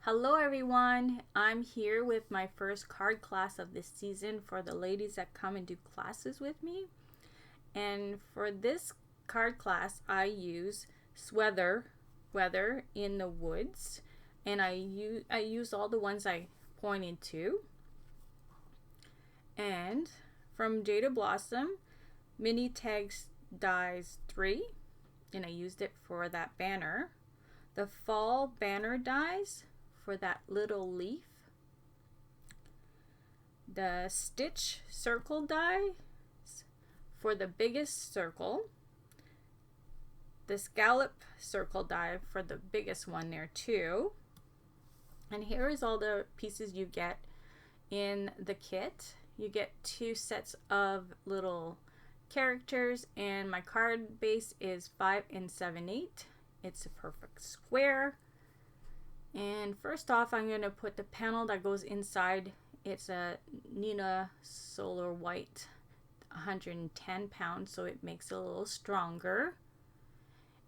Hello everyone, I'm here with my first card class of this season for the ladies that come and do classes with me. And for this card class I use Weather in the Woods, and I use all the ones I pointed to. And from Jada Blossom, Mini Tags Dies 3, and I used it for that banner. The Fall Banner Dies for that little leaf. The Stitch Circle die for the biggest circle. The Scallop Circle die for the biggest one there too. And here is all the pieces you get in the kit. You get 2 sets of little characters, and my card base is 5 7/8. It's a perfect square. And first off, I'm going to put the panel that goes inside. It's a Neenah Solar White, 110 pounds, so it makes it a little stronger.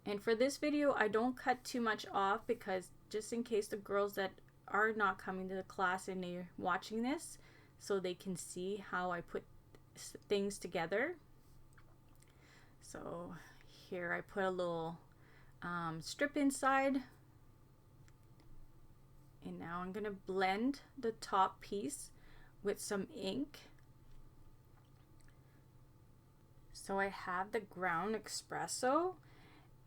And for this video, I don't cut too much off because just in case the girls that are not coming to the class and they're watching this, so they can see how I put things together. So here I put a little strip inside. And now I'm going to blend the top piece with some ink. So I have the ground espresso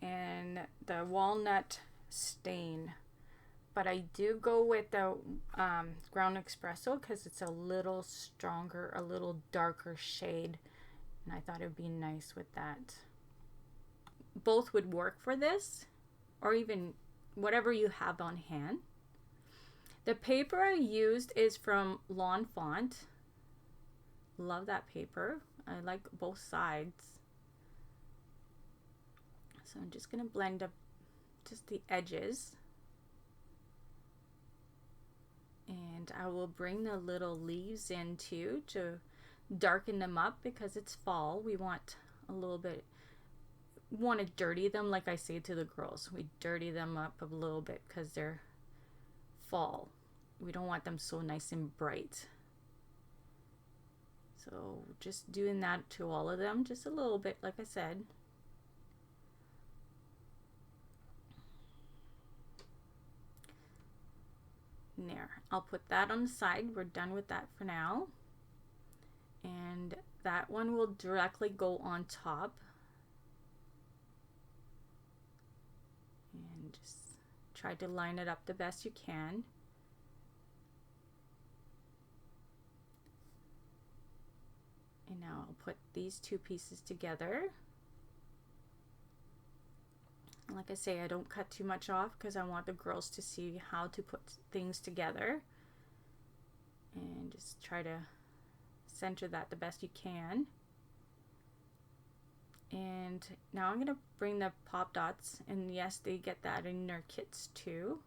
and the walnut stain. But I do go with the ground espresso because it's a little stronger, a little darker shade. And I thought it would be nice with that. Both would work for this, or even whatever you have on hand. The paper I used is from Lawn Font. Love that paper. I like both sides. So I'm just going to blend up just the edges. And I will bring the little leaves in too to darken them up because it's fall. We want a little bit, want to dirty them, like I say to the girls. We dirty them up a little bit because they're fall. We don't want them so nice and bright. So just doing that to all of them, just a little bit, like I said. And there, I'll put that on the side. We're done with that for now. And that one will directly go on top. And just try to line it up the best you can. And now I'll put these 2 pieces together. And like I say, I don't cut too much off because I want the girls to see how to put things together. And just try to center that the best you can. And now I'm going to bring the pop dots, and yes, they get that in their kits too.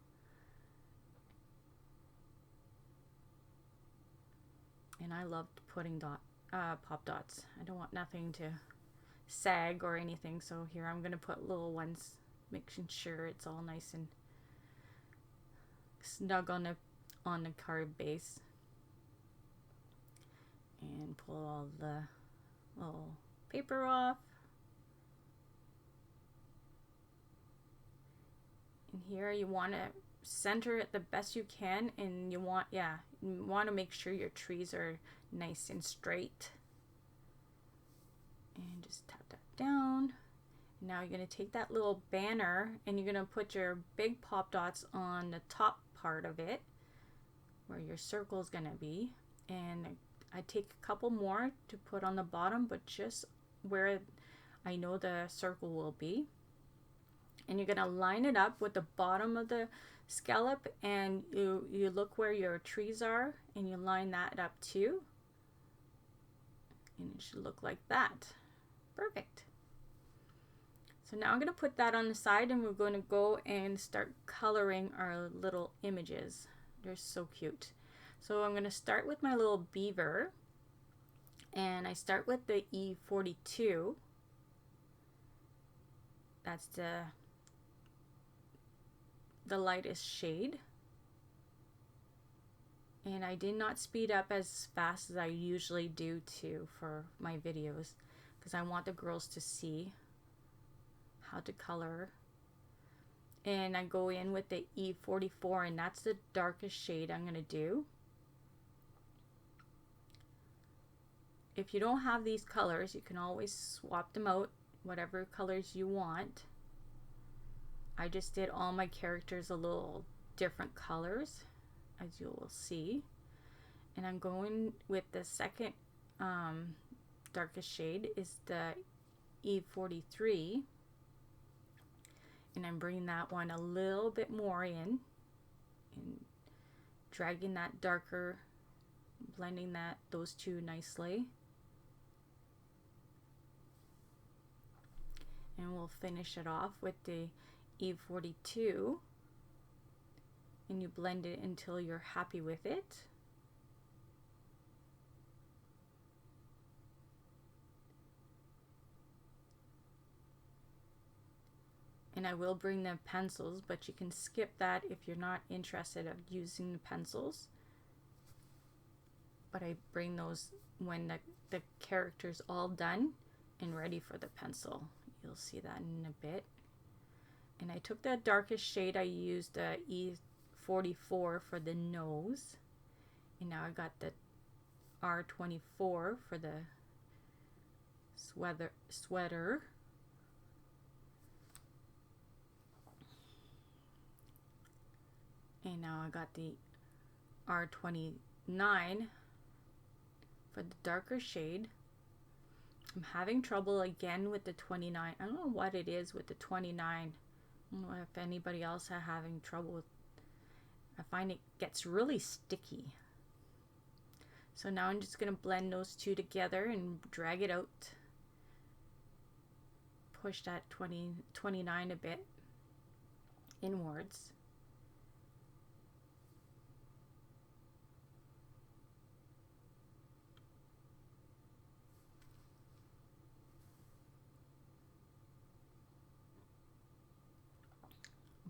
And I loved putting pop dots. I don't want nothing to sag or anything, so here I'm going to put little ones, making sure it's all nice and snug on the card base. And pull all the little paper off. And here you want to center it the best you can, and you want to make sure your trees are nice and straight. And just tap that down. Now you're going to take that little banner and you're going to put your big pop dots on the top part of it where your circle is going to be. And I take a couple more to put on the bottom, but just where I know the circle will be. And you're going to line it up with the bottom of the scallop, and you look where your trees are and you line that up too. And it should look like that. Perfect. So now I'm going to put that on the side, and we're going to go and start coloring our little images. They're so cute. So I'm going to start with my little beaver, and I start with the E42. That's the lightest shade. And I did not speed up as fast as I usually do too for my videos, because I want the girls to see how to color. And I go in with the E44, and that's the darkest shade I'm going to do. If you don't have these colors, you can always swap them out, whatever colors you want. I just did all my characters a little different colors, as you will see. And I'm going with the second darkest shade is the E43. And I'm bringing that one a little bit more in and dragging that darker, blending those two nicely. And we'll finish it off with the E42, and you blend it until you're happy with it. And I will bring the pencils, but you can skip that if you're not interested in using the pencils. But I bring those when the character's all done and ready for the pencil. You'll see that in a bit. And I took the darkest shade. I used the E44 for the nose. And now I got the R24 for the sweater. And now I got the R29 for the darker shade. I'm having trouble again with the 29. I don't know what it is with the 29. I don't know if anybody else are having trouble with. I find it gets really sticky. So now I'm just going to blend those two together and drag it out. Push that 29 a bit inwards.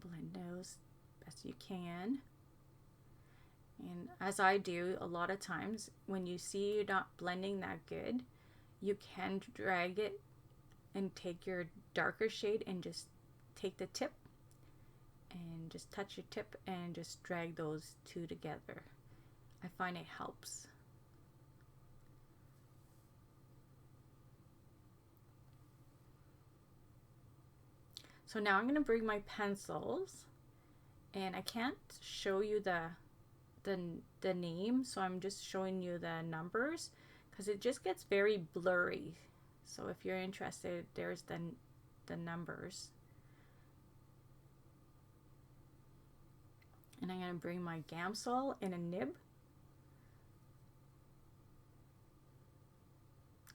Blend those best you can. And as I do a lot of times, when you see you're not blending that good, you can drag it and take your darker shade and just take the tip and just touch your tip and just drag those two together. I find it helps. So now I'm going to bring my pencils, and I can't show you the name, so I'm just showing you the numbers because it just gets very blurry. So if you're interested, there's the numbers. And I'm going to bring my Gamsol in a nib.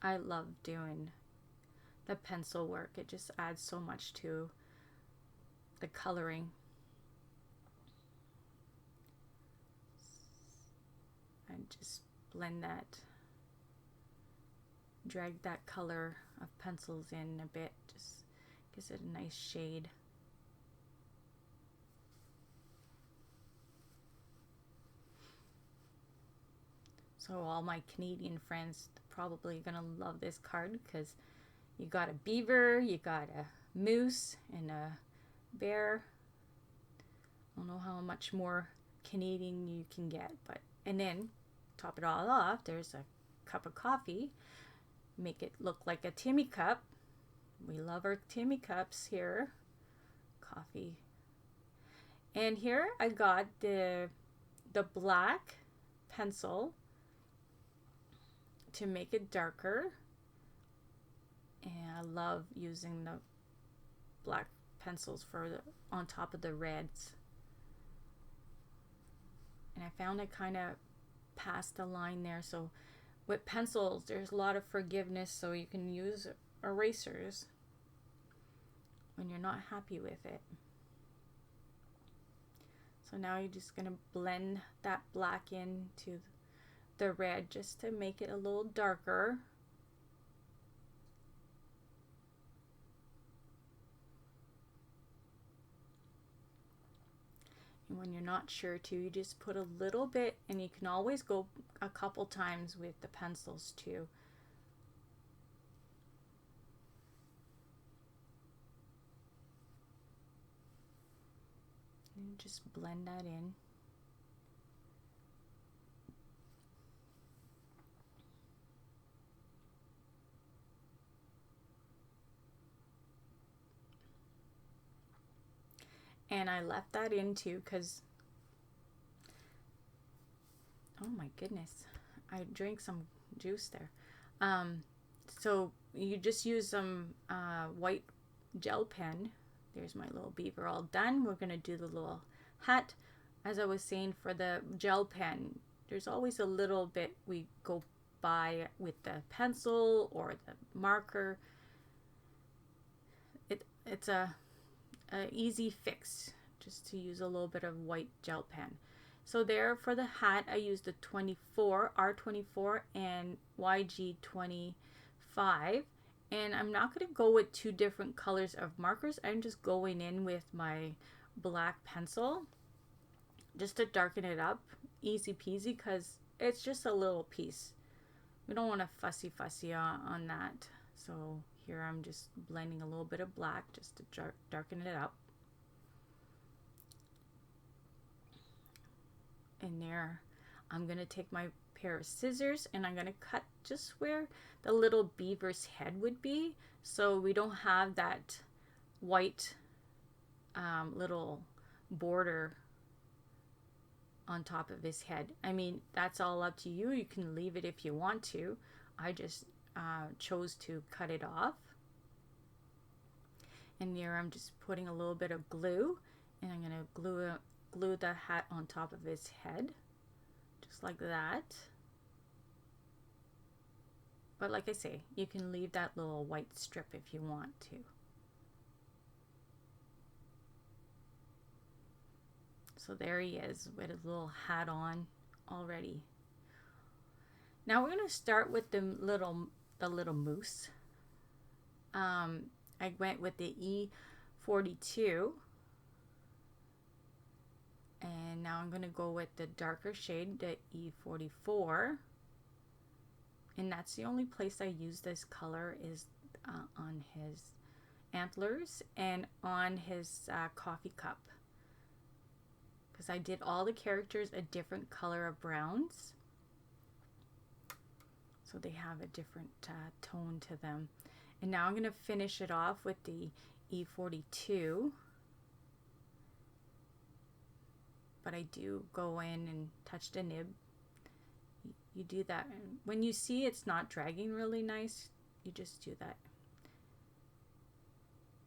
I love doing the pencil work. It just adds so much to the coloring. And just blend that, drag that color of pencils in a bit, just gives it a nice shade. So all my Canadian friends probably gonna love this card because you got a beaver, you got a moose, and a bear. I don't know how much more Canadian you can get, but and then top it all off, there's a cup of coffee. Make it look like a Timmy cup. We love our Timmy cups here. Coffee. And here I got the black pencil to make it darker. And I love using the black pencils on top of the reds. And I found it kind of past the line there. So with pencils, there's a lot of forgiveness, so you can use erasers when you're not happy with it. So now you're just going to blend that black into the red just to make it a little darker. And when you're not sure too, you just put a little bit, and you can always go a couple times with the pencils too. And just blend that in. And I left that in too because, oh my goodness, I drank some juice there. So you just use some white gel pen. There's my little beaver all done. We're going to do the little hat. As I was saying, for the gel pen, there's always a little bit we go by with the pencil or the marker. It's a easy fix just to use a little bit of white gel pen. So there for the hat, I used the 24, R24 and YG25. And I'm not going to go with two different colors of markers. I'm just going in with my black pencil just to darken it up. Easy peasy, because it's just a little piece. We don't want to fussy on that. So here I'm just blending a little bit of black just to darken it up. And there, I'm going to take my pair of scissors and I'm going to cut just where the little beaver's head would be, so we don't have that white little border on top of his head. I mean, that's all up to you. You can leave it if you want to. I just chose to cut it off. And there I'm just putting a little bit of glue, and I'm going to glue the hat on top of his head, just like that. But like I say, you can leave that little white strip if you want to. So there he is with his little hat on already. Now we're going to start with the little moose. I went with the E42. And now I'm going to go with the darker shade, the E44. And that's the only place I use this color is on his antlers and on his coffee cup. Because I did all the characters a different color of browns. So they have a different tone to them. And now I'm going to finish it off with the E42. But I do go in and touch the nib. You do that. When you see it's not dragging really nice, you just do that.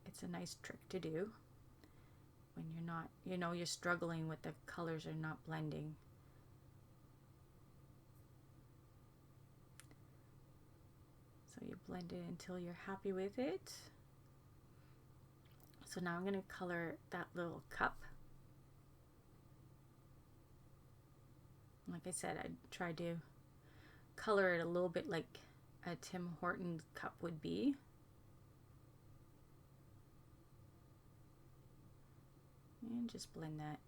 It's a nice trick to do when you're not, you're struggling with the colors are not blending. So you blend it until you're happy with it. So now I'm going to color that little cup. Like I said, I tried to color it a little bit like a Tim Hortons cup would be. And just blend that.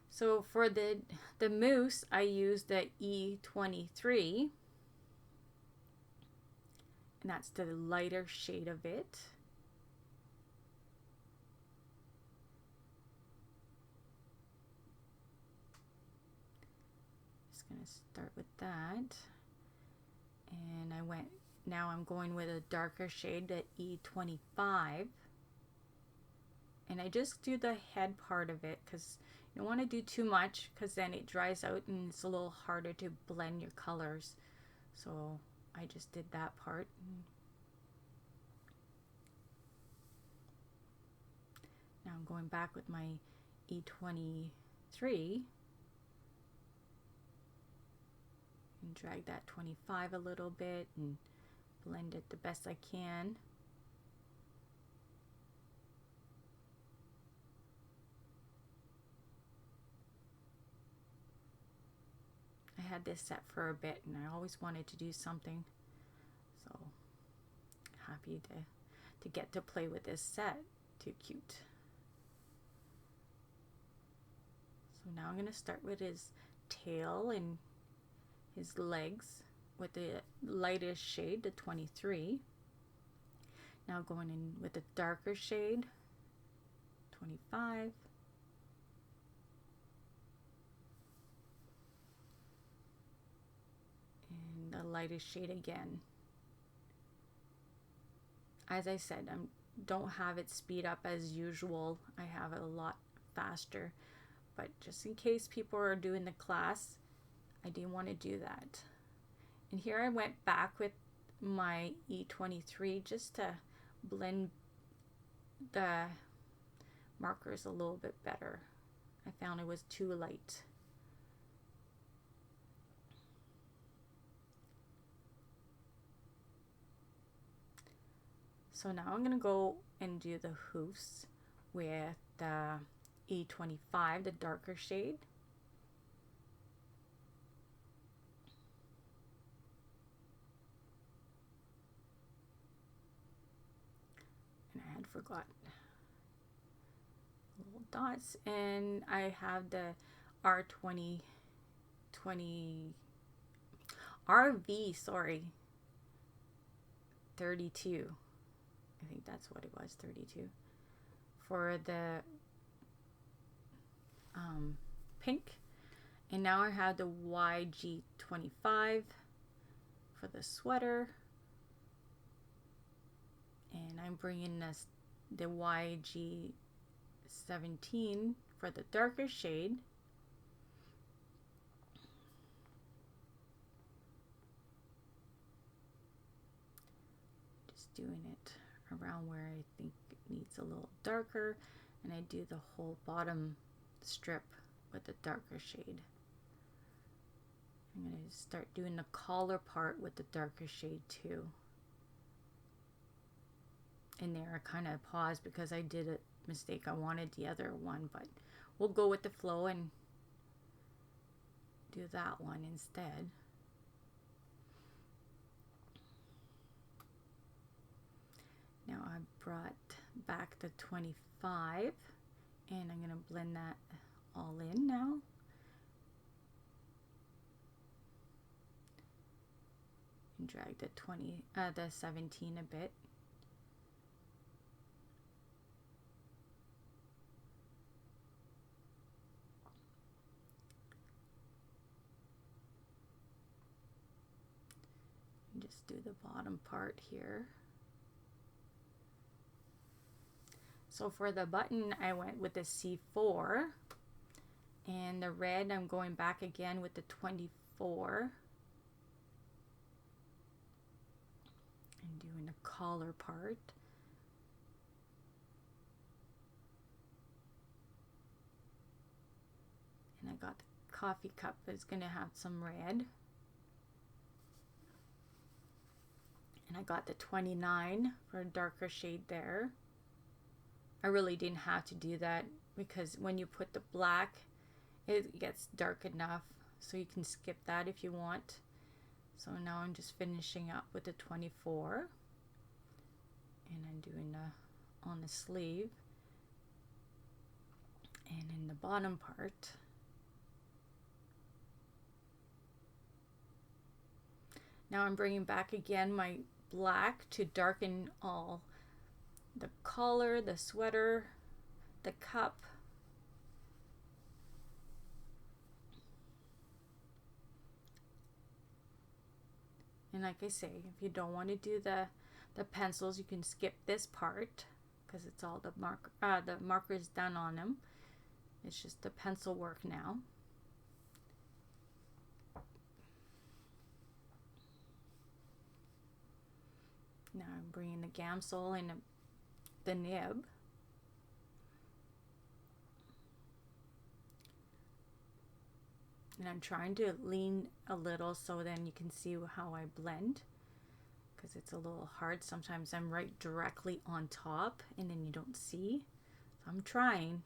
So for the moose, I used the E23. And that's the lighter shade of it. Going to start with that, and now I'm going with a darker shade, the E25, and I just do the head part of it because you don't want to do too much because then it dries out and it's a little harder to blend your colors. So I just did that part. Now I'm going back with my E23 and drag that 25 a little bit and blend it the best I can. I had this set for a bit and I always wanted to do something, so happy to get to play with this set. Too cute. So now I'm going to start with his tail and his legs with the lightest shade, the 23. Now going in with the darker shade, 25. And the lightest shade again. As I said, I don't have it speed up as usual. I have it a lot faster. But just in case people are doing the class, I didn't want to do that. And here I went back with my E23 just to blend the markers a little bit better. I found it was too light. So now I'm going to go and do the hoofs with the E25, the darker shade. And I had forgotten little dots, and I have the R20 RV, sorry, 32. I think that's what it was, 32 for the pink. And now I have the YG25 for the sweater, and I'm bringing this the YG17 for the darker shade. Just doing it around where I think it needs a little darker, and I do the whole bottom strip with the darker shade. I'm going to start doing the collar part with the darker shade too. And there I kind of paused because I did a mistake. I wanted the other one, but we'll go with the flow and do that one instead. Now I brought back the 25, and I'm going to blend that all in now. And drag the 17 a bit. And just do the bottom part here. So for the button, I went with the C4, and the red, I'm going back again with the 24 and doing the collar part. And I got the coffee cup that's going to have some red. And I got the 29 for a darker shade there. I really didn't have to do that because when you put the black, it gets dark enough, so you can skip that if you want. So now I'm just finishing up with the 24, and I'm doing the on the sleeve and in the bottom part. Now I'm bringing back again my black to darken all the collar, the sweater, the cup. And like I say, if you don't want to do the pencils, you can skip this part because it's all the marker is done on them. It's just the pencil work now. Now I'm bringing the gamsol and the nib. And I'm trying to lean a little so then you can see how I blend, because it's a little hard. Sometimes I'm right directly on top and then you don't see. So I'm trying.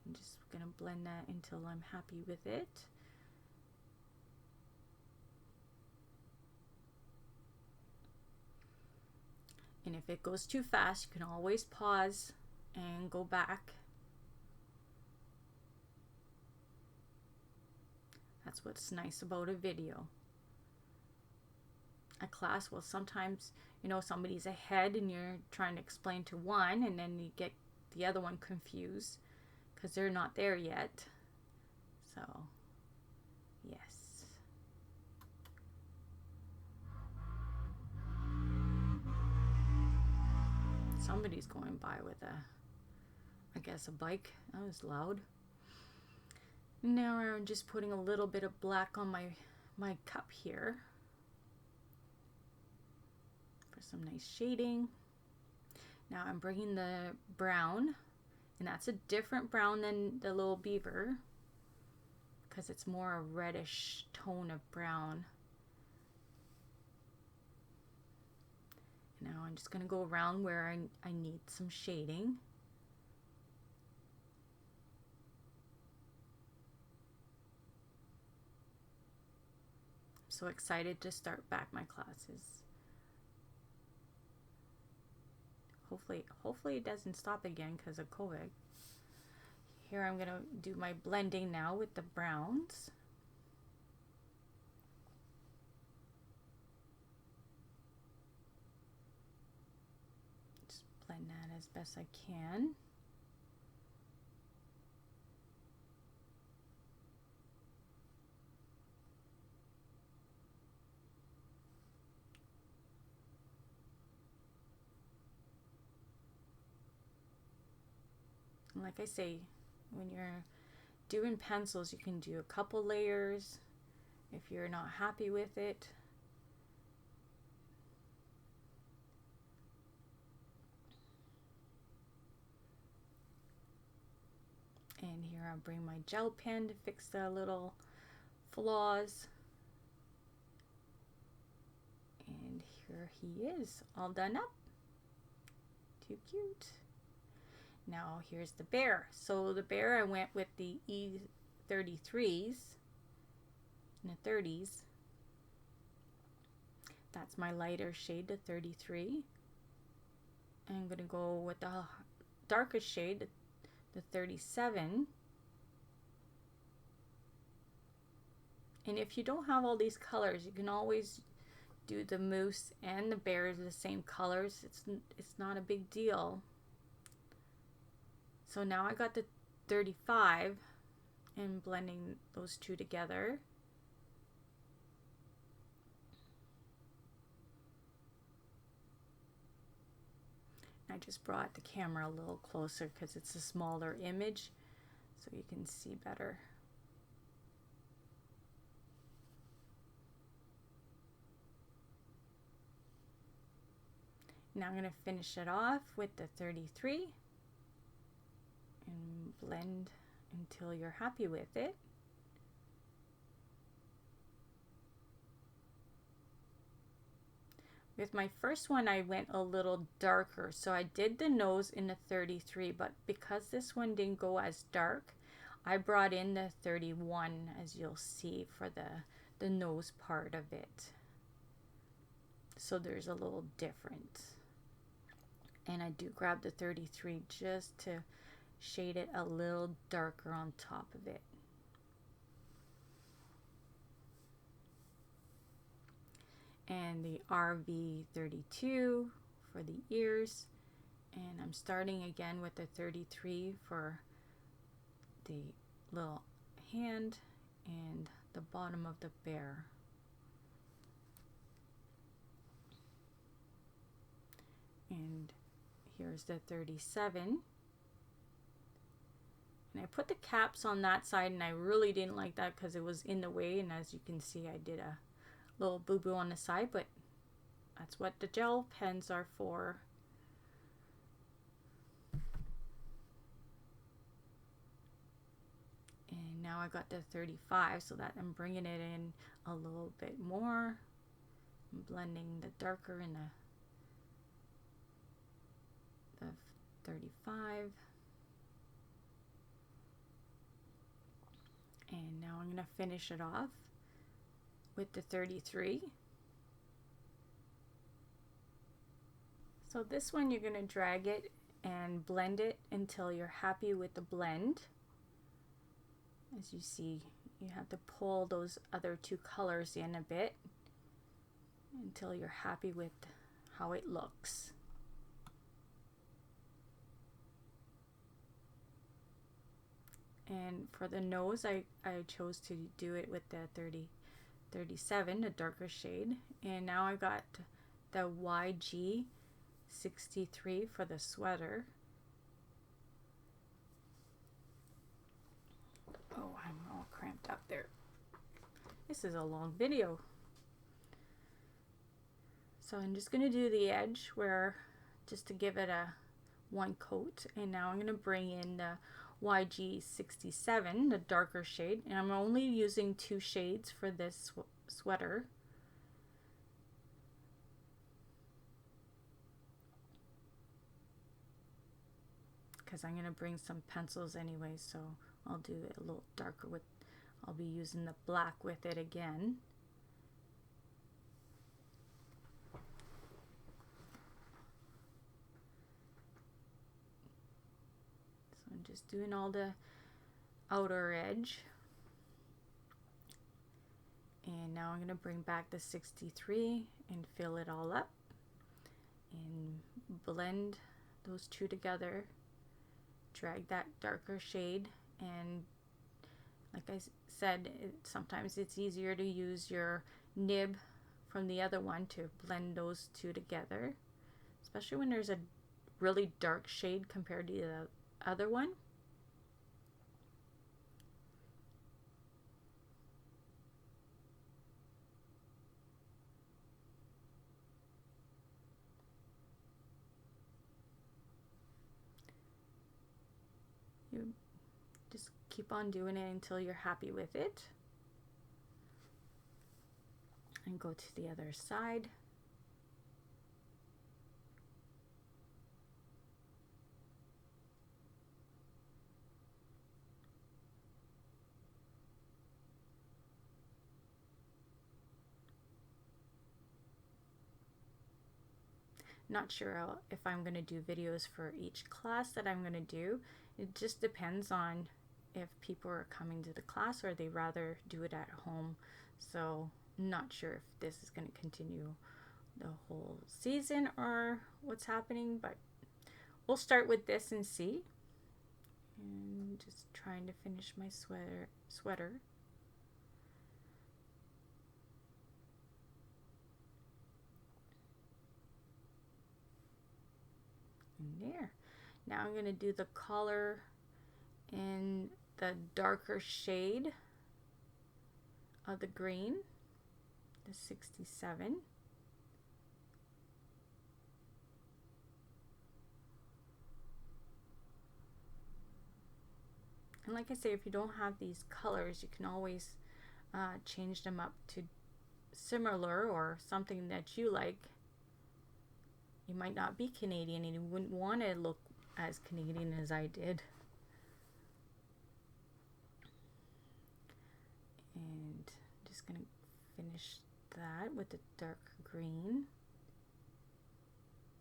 I'm just going to blend that until I'm happy with it. And if it goes too fast, you can always pause and go back. That's what's nice about a video. A class will sometimes, you know, somebody's ahead and you're trying to explain to one and then you get the other one confused because they're not there yet. So, yes. Somebody's going by with I guess a bike. That was loud. Now I'm just putting a little bit of black on my cup here for some nice shading. Now I'm bringing the brown, and that's a different brown than the little beaver because it's more a reddish tone of brown. Now I'm just going to go around where I need some shading. So excited to start back my classes. Hopefully it doesn't stop again because of COVID. Here I'm going to do my blending now with the browns. Just blend that as best I can. And like I say, when you're doing pencils, you can do a couple layers if you're not happy with it. And here I'll bring my gel pen to fix the little flaws. And here he is, all done up. Too cute. Now here's the bear. So the bear, I went with the E33s in the 30s. That's my lighter shade, the 33. I'm going to go with the darkest shade, the 37. And if you don't have all these colors, you can always do the moose and the bear the same colors. It's not a big deal. So now I got the 35 and blending those two together. I just brought the camera a little closer because it's a smaller image so you can see better. Now I'm going to finish it off with the 33 and blend until you're happy with it. With my first one, I went a little darker, so I did the nose in the 33, but because this one didn't go as dark, I brought in the 31, as you'll see, for the nose part of it. So there's a little difference. And I do grab the 33 just to shade it a little darker on top of it. And the RV32 for the ears, and I'm starting again with the 33 for the little hand and the bottom of the bear. And here's the 37. And I put the caps on that side, and I really didn't like that because it was in the way, and as you can see, I did a little boo-boo on the side, but that's what the gel pens are for. And now I got the 35, so that I'm bringing it in a little bit more. I'm blending the darker in the 35. And now I'm going to finish it off with the 33. So this one you're going to drag it and blend it until you're happy with the blend. As you see, you have to pull those other two colors in a bit until you're happy with how it looks. And for the nose, I chose to do it with the 37, a darker shade. And now I got the YG 63 for the sweater. Oh, I'm all cramped up there. This is a long video. So I'm just going to do the edge where, just to give it a one coat. And now I'm going to bring in the YG 67, the darker shade. And I'm only using 2 shades for this sweater. Because I'm going to bring some pencils anyway, so I'll do it a little darker with, I'll be using the black with it again. So I'm just doing all the outer edge. And now I'm going to bring back the 63 and fill it all up and blend those two together. Drag that darker shade, and like I said, sometimes it's easier to use your nib from the other one to blend those two together, especially when there's a really dark shade compared to the other one. You just keep on doing it until you're happy with it. And go to the other side. Not sure if I'm going to do videos for each class that I'm going to do. It just depends on if people are coming to the class or they rather do it at home. So not sure if this is going to continue the whole season or what's happening, but we'll start with this and see. And just trying to finish my sweater. And there. Now I'm going to do the collar in the darker shade of the green, the 67. And like I say, if you don't have these colors, you can always change them up to similar or something that you like. You might not be Canadian and you wouldn't want to look as Canadian as I did. And just going to finish that with the dark green.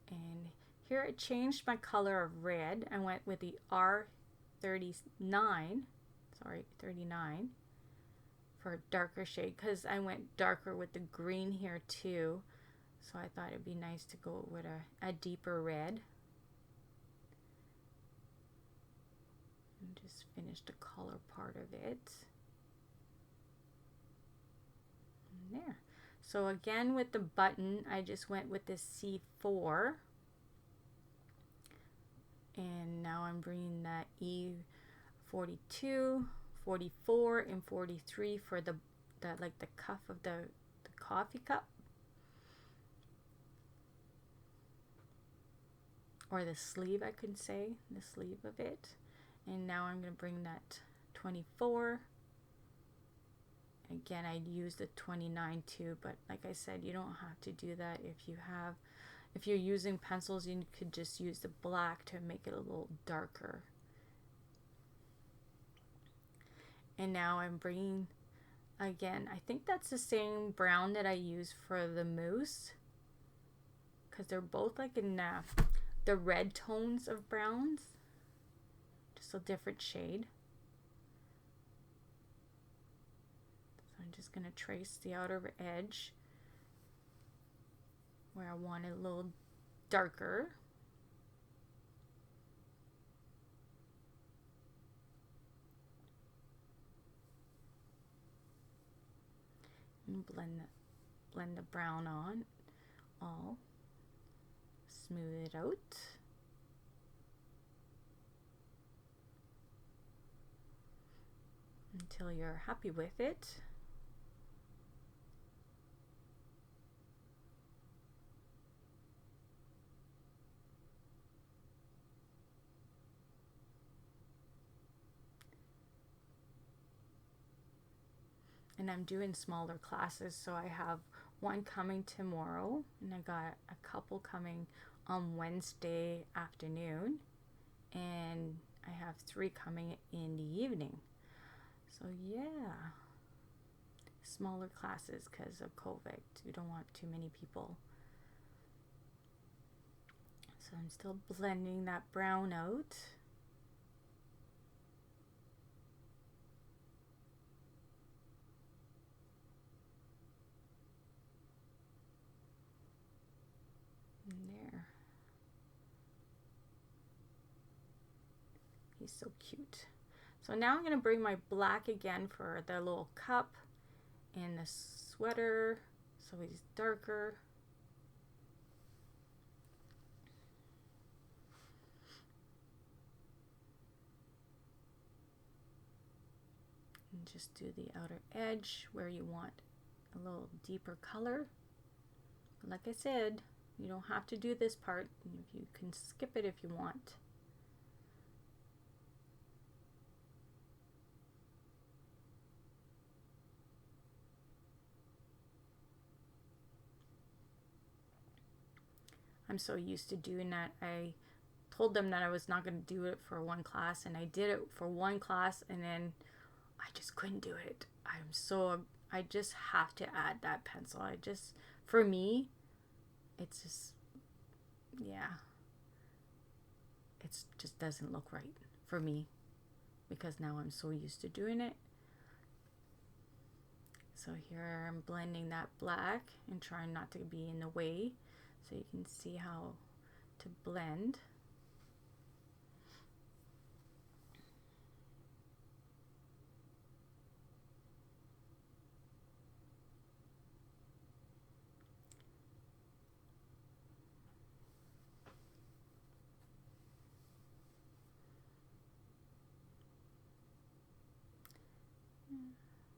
And here I changed my color of red. I went with the R39 for a darker shade, because I went darker with the green here too. So I thought it'd be nice to go with a deeper red. And just finish the color part of it. And there. So again with the button, I just went with this C4. And now I'm bringing that E42, 44, and 43 for the like the cuff of the coffee cup. Or the sleeve, I could say, the sleeve of it. And now I'm going to bring that 24. Again, I use the 29 too, but like I said, you don't have to do that. If you're using pencils, you could just use the black to make it a little darker. And now I'm bringing, again, I think that's the same brown that I used for the mousse because they're both like in the red tones of browns, just a different shade. So I'm just going to trace the outer edge where I want it a little darker. And blend the brown on all. Smooth it out. Until you're happy with it. And I'm doing smaller classes, so I have one coming tomorrow, and I got a couple coming on Wednesday afternoon, and I have 3 coming in the evening. So yeah, smaller classes because of COVID. We don't want too many people. So I'm still blending that brown out. There. He's so cute. So now I'm going to bring my black again for the little cup and the sweater, so he's darker. And just do the outer edge where you want a little deeper color. Like I said, you don't have to do this part. You can skip it if you want. I'm so used to doing that. I told them that I was not going to do it for one class, and I did it for one class, and then I just couldn't do it. I just have to add that pencil. For me, it's just, yeah, it just doesn't look right for me because now I'm so used to doing it. So here I'm blending that black and trying not to be in the way so you can see how to blend.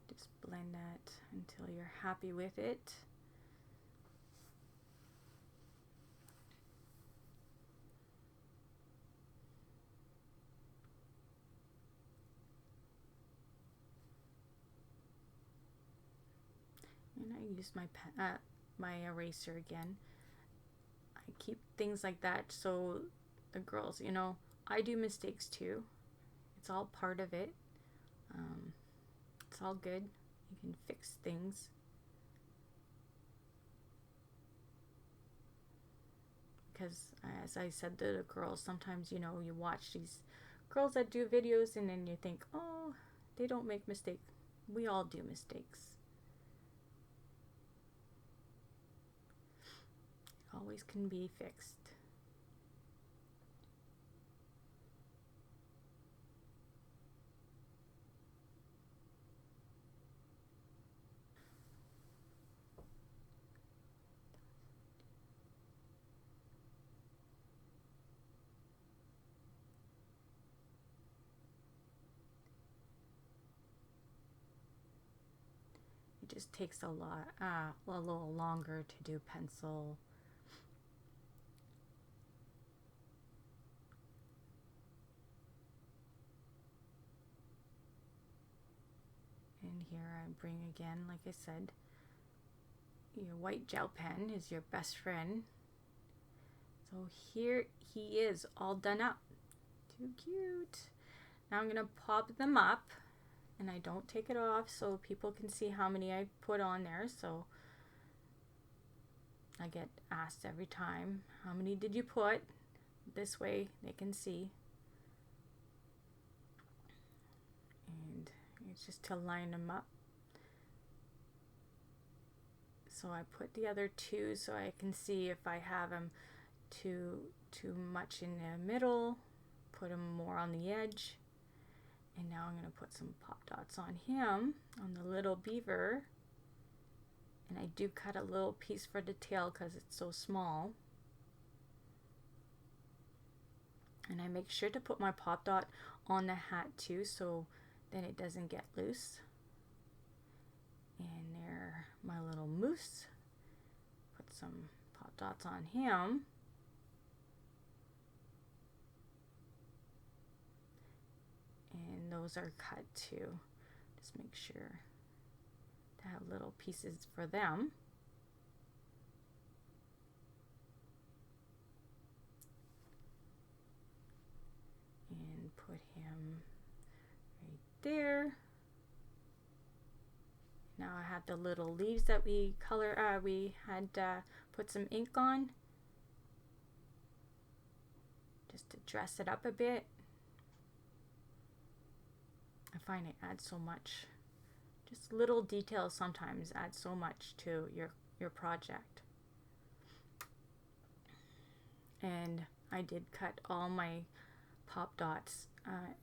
Just blend that until you're happy with it. And I use my eraser again. I keep things like that so the girls, I do mistakes too. It's all part of it. It's all good. You can fix things. Because as I said to the girls, sometimes, you watch these girls that do videos and then you think, oh, they don't make mistakes. We all do mistakes. Always can be fixed. It just takes a little longer to do pencil. And here I bring again, like I said, your white gel pen is your best friend. So here he is, all done up. Too cute. Now I'm going to pop them up, and I don't take it off so people can see how many I put on there. So I get asked every time, how many did you put? This way they can see. And it's just to line them up. So I put the other two so I can see if I have them too much in the middle, put them more on the edge. And now I'm going to put some pop dots on him, on the little beaver. And I do cut a little piece for the tail because it's so small. And I make sure to put my pop dot on the hat too, so then it doesn't get loose. And there, my little moose. Put some pop dots on him. And those are cut too. Just make sure to have little pieces for them. And put him right there. Now I have the little leaves that we had put some ink on, just to dress it up a bit. I find it adds so much. Just little details sometimes add so much to your project. And I did cut all my pop dots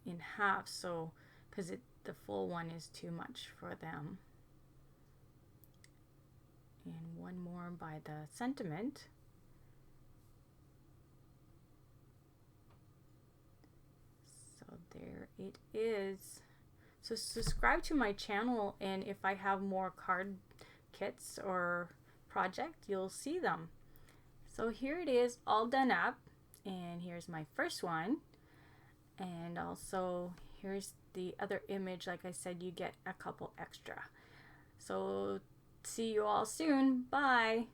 in half, so because the full one is too much for them. And one more by the sentiment. So there it is. So subscribe to my channel, and if I have more card kits or project, you'll see them. So here it is, all done up, and here's my first one. And also here's the other image. Like I said, you get a couple extra. So see you all soon. Bye.